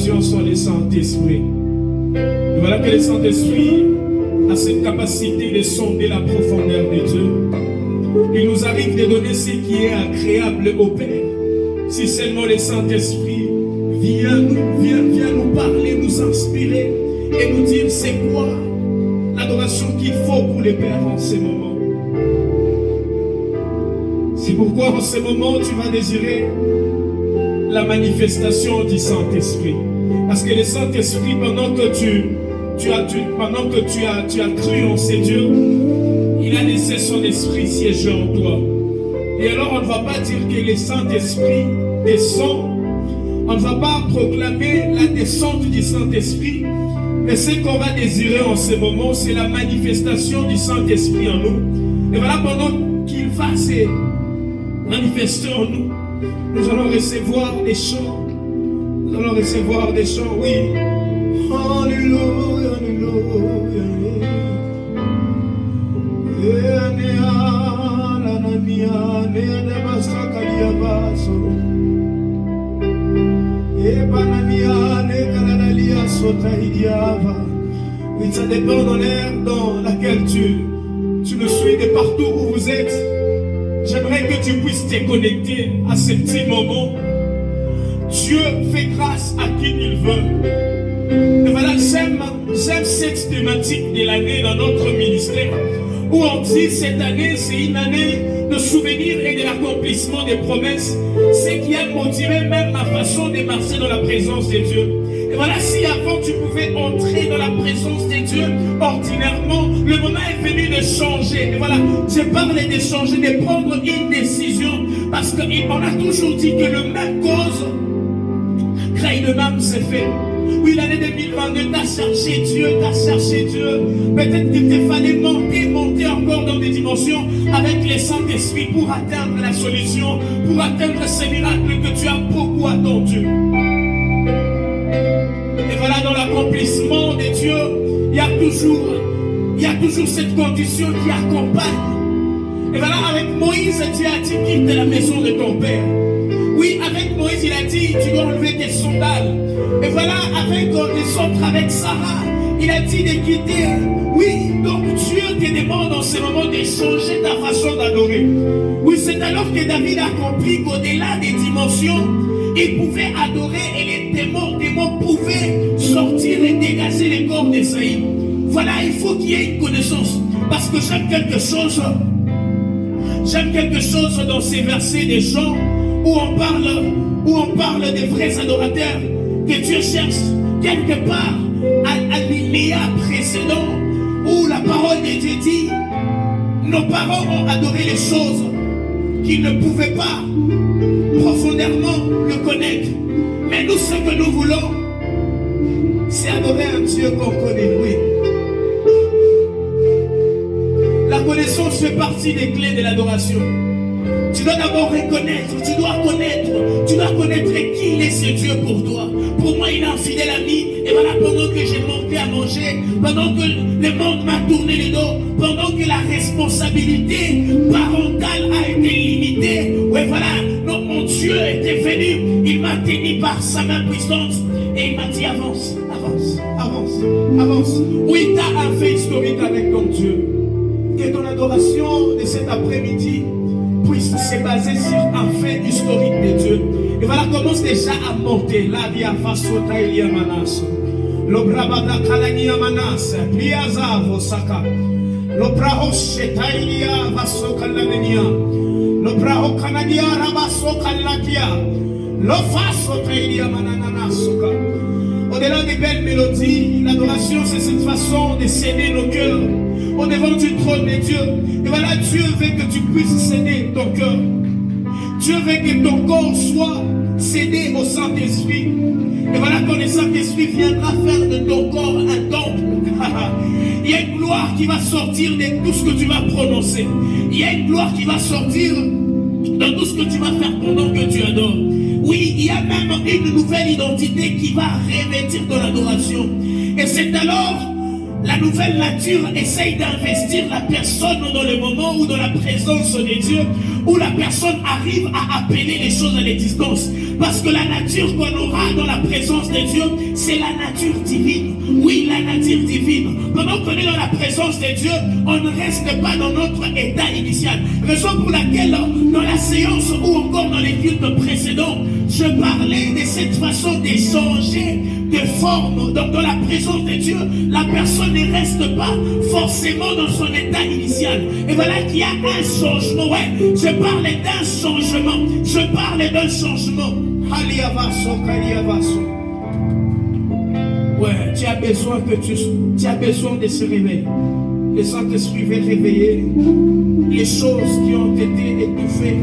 compassion sur le Saint-Esprit. Et voilà que le Saint-Esprit a cette capacité de sonder la profondeur de Dieu. Il nous arrive de donner ce qui est agréable au Père. Si seulement le Saint-Esprit vient nous parler, nous inspirer et nous dire c'est quoi l'adoration qu'il faut pour le Père en ces moments. C'est pourquoi en ce moment tu vas désirer la manifestation du Saint-Esprit. Parce que le Saint-Esprit, pendant que tu as cru en ces dieux, il a laissé son esprit siéger en toi. Et alors on ne va pas dire que le Saint-Esprit descend. On ne va pas proclamer la descente du Saint-Esprit. Mais ce qu'on va désirer en ce moment, c'est la manifestation du Saint-Esprit en nous. Et voilà, pendant qu'il va se manifester en nous, nous allons recevoir des chants. Nous allons recevoir des chants, oui. Alléluia, alléluia. Oui, ça dépend de l'ère dans laquelle tu me suis de partout où vous êtes. J'aimerais que tu puisses te connecter à ces petits moments. Dieu fait grâce à qui il veut. Et voilà, j'aime cette thématique de l'année dans notre ministère, où on dit cette année, c'est une année de souvenirs et de l'accomplissement des promesses. Ce qui a motivé même ma façon de marcher dans la présence de Dieu. Et voilà, si avant tu pouvais entrer dans la présence de Dieu ordinairement, le moment est venu de changer. Et voilà, je parle de changer, de prendre une décision. Parce qu'on a toujours dit que le même cause crée le même effet. Oui, l'année 2022, t'as cherché Dieu, Peut-être qu'il te fallait monter encore dans des dimensions avec le Saint-Esprit pour atteindre la solution, pour atteindre ces miracles que tu as beaucoup attendu. Et voilà, dans l'accomplissement de Dieu, il y a toujours cette condition qui accompagne. Et voilà, avec Moïse, Dieu a dit quitte la maison de ton père. Oui, avec Moïse, il a dit tu dois enlever tes sandales. Et voilà, avec les autres, avec Sarah, il a dit de quitter. Oui, donc Dieu te demande en ce moment de changer ta façon d'adorer. Oui, c'est alors que David a compris qu'au-delà des dimensions, il pouvait adorer et les démons pouvaient sortir et dégager les corps d'Esaïe. Voilà, il faut qu'il y ait une connaissance. Parce que j'aime quelque chose dans ces versets des chants où on parle des vrais adorateurs que Dieu cherche quelque part à l'Iléa précédent où la parole de Dieu dit nos parents ont adoré les choses qu'ils ne pouvaient pas profondément le connaître. Mais nous, ce que nous voulons, c'est adorer un Dieu qu'on connaît, oui. La connaissance fait partie des clés de l'adoration. Tu dois d'abord reconnaître, tu dois connaître qui il est ce Dieu pour toi. Pour moi, il est un fidèle ami. Et voilà, pendant que j'ai monté à manger, pendant que le monde m'a tourné le dos, pendant que la responsabilité parentale a été limitée, ouais, voilà, non, mon Dieu était venu, il m'a tenu par sa main puissante et il m'a dit avance, avance, avance, avance. Oui, tu as un fait historique avec ton Dieu. Que ton adoration de cet après-midi puisse se baser sur un fait historique de Dieu. Et voilà, commence déjà à monter. La via fasota ilia manas. Lo brabada kalania manas. Priaza vosaka. Lo praho shetailia vasokalania. Lo praho kanania rabasokalatia. Lo fasota ilia manananasoka. Au-delà des belles mélodies, l'adoration c'est cette façon de céder nos cœurs au devant du trône de Dieu. Et voilà, Dieu veut que tu puisses céder ton cœur. Dieu veut que ton corps soit cédé au Saint-Esprit. Et voilà, quand le Saint-Esprit viendra faire de ton corps un temple, il y a une gloire qui va sortir de tout ce que tu vas prononcer. Il y a une gloire qui va sortir dans tout ce que tu vas faire pendant que tu adores. Oui, il y a même une nouvelle identité qui va revêtir ton adoration. Et c'est alors la nouvelle nature essaye d'investir la personne dans le moment ou dans la présence de Dieu, où la personne arrive à appeler les choses à l'existence. Parce que la nature qu'on aura dans la présence de Dieu, c'est la nature divine. Oui, la nature divine. Pendant qu'on est dans la présence de Dieu, on ne reste pas dans notre état initial. Raison pour laquelle, dans la séance ou encore dans les cultes précédents, je parlais de cette façon d'échanger de forme. Donc dans la présence de Dieu, la personne ne reste pas forcément dans son état initial. Et voilà qu'il y a un changement. Ouais, je parlais d'un changement. Je parlais d'un changement. Ouais, tu as besoin de se réveiller. Le Saint-Esprit veut réveiller les choses qui ont été étouffées.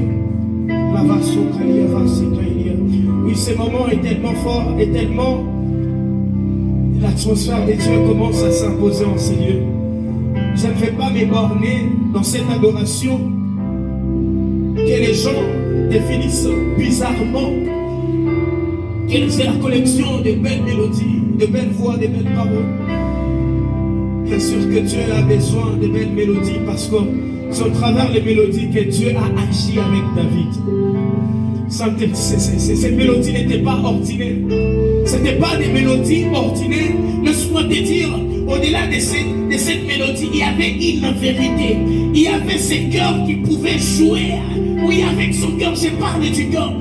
Oui, ce moment est tellement fort et tellement... L'atmosphère de Dieu commence à s'imposer en ces lieux. Je ne vais pas m'éborner dans cette adoration que les gens définissent bizarrement. C'est la collection de belles mélodies, de belles voix, de belles paroles. Bien sûr que Dieu a besoin de belles mélodies parce que c'est au travers des mélodies que Dieu a agi avec David. Ces mélodies n'étaient pas ordinaires. Ce n'étaient pas des mélodies ordinaires. Laisse-moi te dire, au-delà de cette mélodie, il y avait une vérité. Il y avait ce cœur qui pouvait jouer. Oui, avec son cœur, je parle du cœur.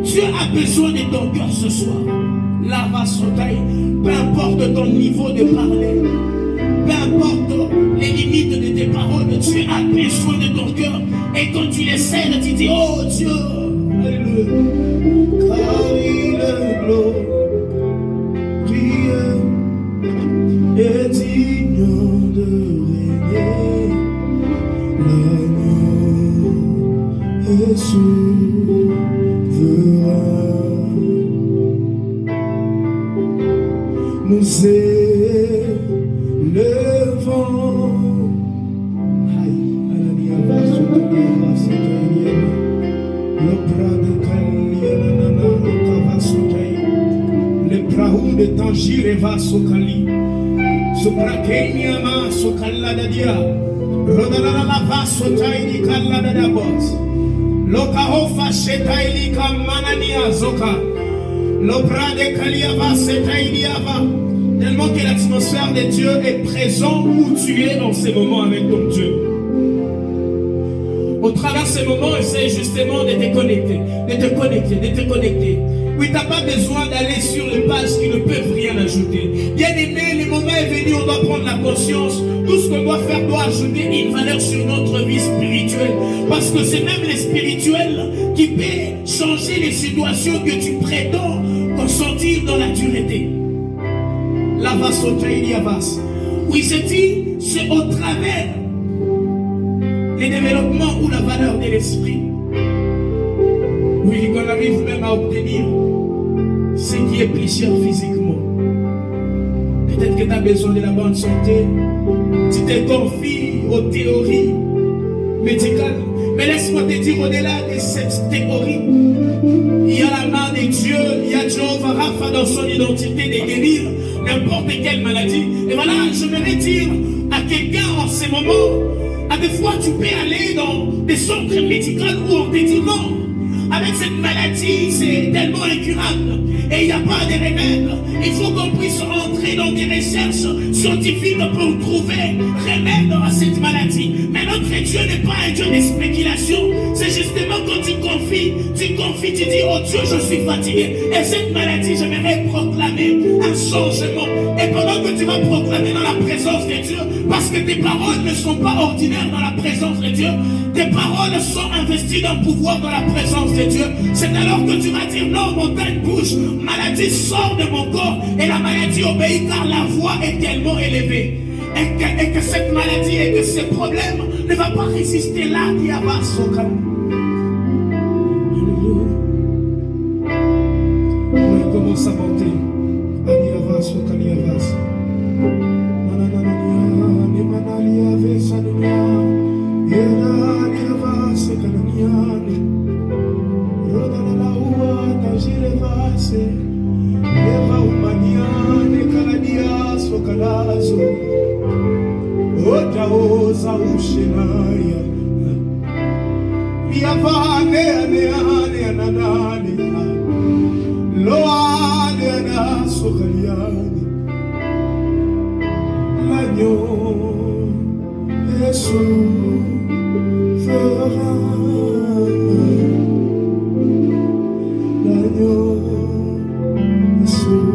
Dieu a besoin de ton cœur ce soir. Là va son taille. Peu importe ton niveau de parler, peu importe les limites de tes paroles, Dieu a besoin de ton cœur. Et quand tu les serres, tu dis, oh Dieu, alléluia. Car il est glorieux et digne de régner. L'agneau est souverain. Nous élevons. Le praou de Tangier va sokali. Soprakenya ma sokala dadia. Rodala la va sotaini kala dadabos. Lokahofa shetaili kamanania zoka. L'opra de Kalia va setaini ava. Tellement que l'atmosphère de Dieu est présente où tu es en ces moments avec ton Dieu. Au travers de ces moments, essaye justement de te connecter, de te connecter. Oui, tu n'as pas besoin d'aller sur les pages qui ne peuvent rien ajouter. Bien aimé, le moment est venu, on doit prendre la conscience. Tout ce qu'on doit faire doit ajouter une valeur sur notre vie spirituelle. Parce que c'est même le spirituel qui peut changer les situations que tu prétends consentir dans la dureté. La vasse au Taïliavas. Oui, c'est au travers les développements ou la valeur de l'esprit. Oui, qu'on arrive même à obtenir ce qui est plus cher physiquement. Peut-être que tu as besoin de la bonne santé. Tu te confies aux théories médicales. Mais laisse-moi te dire, au-delà de cette théorie, il y a la main de Dieu, il y a Jehovah Rapha dans son identité de guérir n'importe quelle maladie. Et voilà, je voudrais dire à quelqu'un en ce moment, à des fois tu peux aller dans des centres médicaux où on te dit non, avec cette maladie c'est tellement incurable et il n'y a pas de remède. Il faut qu'on puisse entrer dans des recherches scientifiques pour trouver remède à cette maladie. Mais notre Dieu n'est pas un Dieu de spéculation. C'est justement quand tu confies, tu dis oh Dieu je suis fatigué et cette maladie j'aimerais proclamer un changement. Et pendant que tu vas proclamer dans la présence de Dieu, parce que tes paroles ne sont pas ordinaires dans la présence de Dieu, tes paroles sont investies d'un pouvoir dans la présence de Dieu, c'est alors que tu vas dire non, montagne bouge, maladie sort de mon corps et la maladie obéit car la voix est tellement élevée. Et que cette maladie et que ce problème ne va pas résister là, il y a pas son calme. On commence à monter. Aliavas, Aliavas. Eva umaniane kaladia sokalazo Ota oza ushenaya l'agneau est souverain. L'agneau est souverain.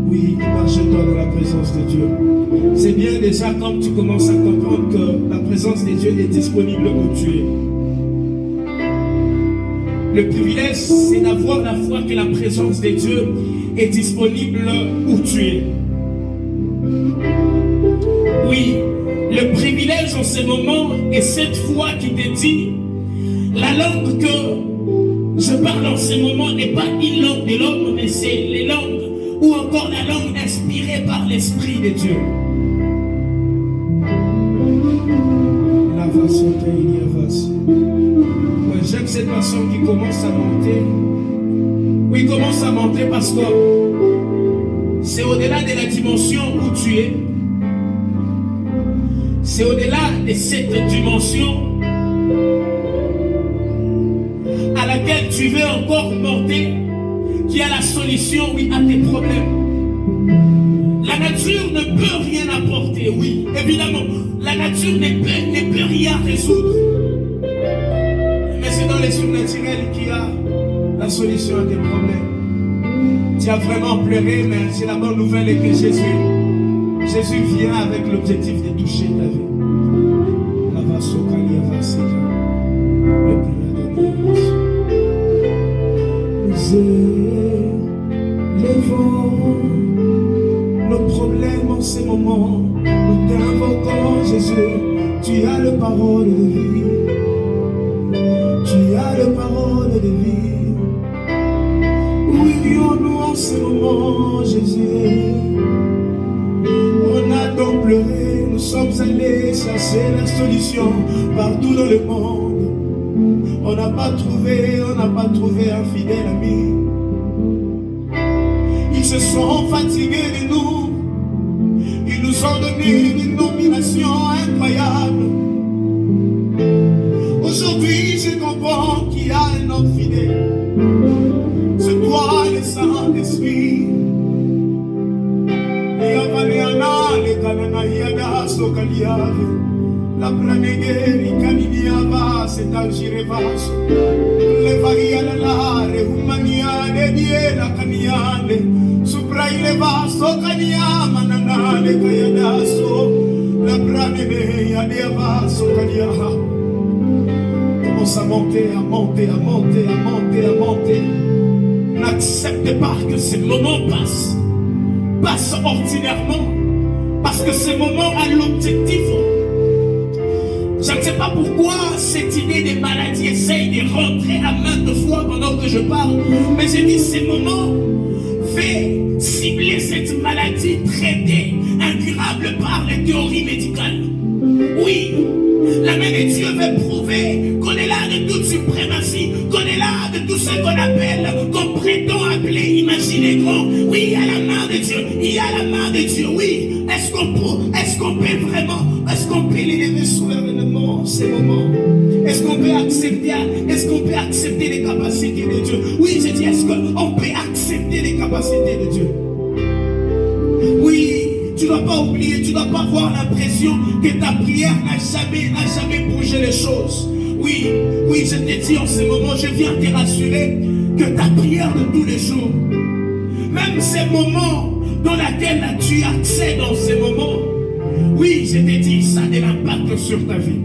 Oui, marche-toi dans la présence de Dieu. C'est bien déjà quand tu commences à comprendre que la présence de Dieu est disponible où tu es. Le privilège, c'est d'avoir la foi que la présence de Dieu est disponible où tu es. Oui, le privilège en ce moment est cette foi qui te dit la langue que je parle en ce moment n'est pas une langue de l'homme, mais c'est les langues ou encore la langue inspirée par l'Esprit de Dieu. Ouais, j'aime cette personne qui commence à monter. Oui, commence à monter parce que c'est au-delà de la dimension où tu es. C'est au-delà de cette dimension à laquelle tu veux encore monter qui a la solution, oui, à tes problèmes. La nature ne peut rien apporter, oui, évidemment. La nature ne peut rien résoudre. Mais c'est dans les surnaturels qu'il y a la solution à tes problèmes. Tu as vraiment pleuré, mais c'est la bonne nouvelle est que Jésus vient avec l'objectif de toucher ta vie. La vasokali avasika. Le plus adoré. Nous élevons nos problèmes en ces moments. Nous t'invoquons, Jésus. Tu as le parole de vie. Tu as le parole de vie. Où irions-nous en ce moment, Jésus? On a donc pleuré, nous sommes allés chercher la solution partout dans le monde. On n'a pas trouvé un fidèle ami. Ils se sont fatigués de nous. Ils nous ont donné une nomination incroyable. Aujourd'hui, je comprends qu'il y a un homme fidèle. C'est toi, le Saint-Esprit. La planète Kaniniava, c'est un girevas. Le variala la humania de die la caniane. Supra il va so cania manana le kayadaso. La planète yadeva so cania. Commence à monter, à monter, à monter, à monter, à monter. N'accepte pas que ces moments passent ordinairement. Parce que ce moment a l'objectif. Je ne sais pas pourquoi cette idée des maladies essaye de rentrer à maintes fois pendant que je parle. Mais je dis ces moments fait cibler cette maladie traitée, incurable par les théories médicales. Oui, la main de Dieu veut prouver qu'on est là de toute suprématie, qu'on est là de tout ce qu'on appelle, qu'on prétend appeler, imaginez grand. Oui, il y a la main de Dieu, il y a la main de Dieu, oui. Est-ce qu'on peut vraiment, est-ce qu'on peut l'élever souverainement ces moments? Est-ce qu'on peut accepter les capacités de Dieu? Oui, je dis, est-ce qu'on peut accepter les capacités de Dieu? Oui, tu ne dois pas oublier, tu ne dois pas avoir l'impression que ta prière n'a jamais bougé les choses. Oui, je te dis en ce moment, je viens te rassurer que ta prière de tous les jours, même ces moments dans lesquels tu accèdes dans ces moments, oui, je te dis, ça a de l'impact sur ta vie.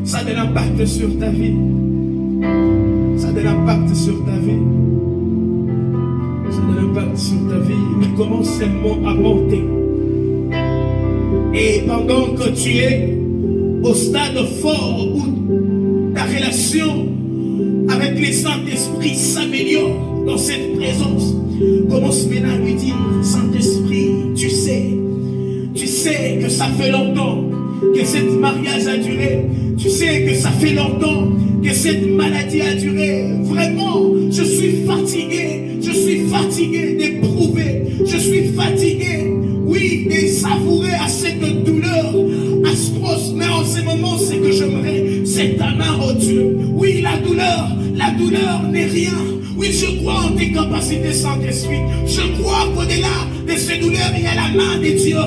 Ça a de l'impact sur ta vie. Ça a de l'impact sur ta vie. Ça a de l'impact sur ta vie. Mais commence seulement à monter. Et pendant que tu es au stade fort où ta relation avec le Saint-Esprit s'améliore dans cette présence, commence maintenant à lui dire, Saint-Esprit, tu sais que ça fait longtemps que cette mariage a duré. Tu sais que ça fait longtemps que cette maladie a duré. Vraiment, je suis fatigué d'éprouver. Je suis fatigué, oui, de savourer à cette douleur atroce. Mais en ce moment, ce que j'aimerais, c'est ta main, oh Dieu. Oui, la douleur n'est rien. Oui, Oui, je crois en tes capacités, Saint-Esprit. Je crois qu'au-delà de ces douleurs, il y a la main de Dieu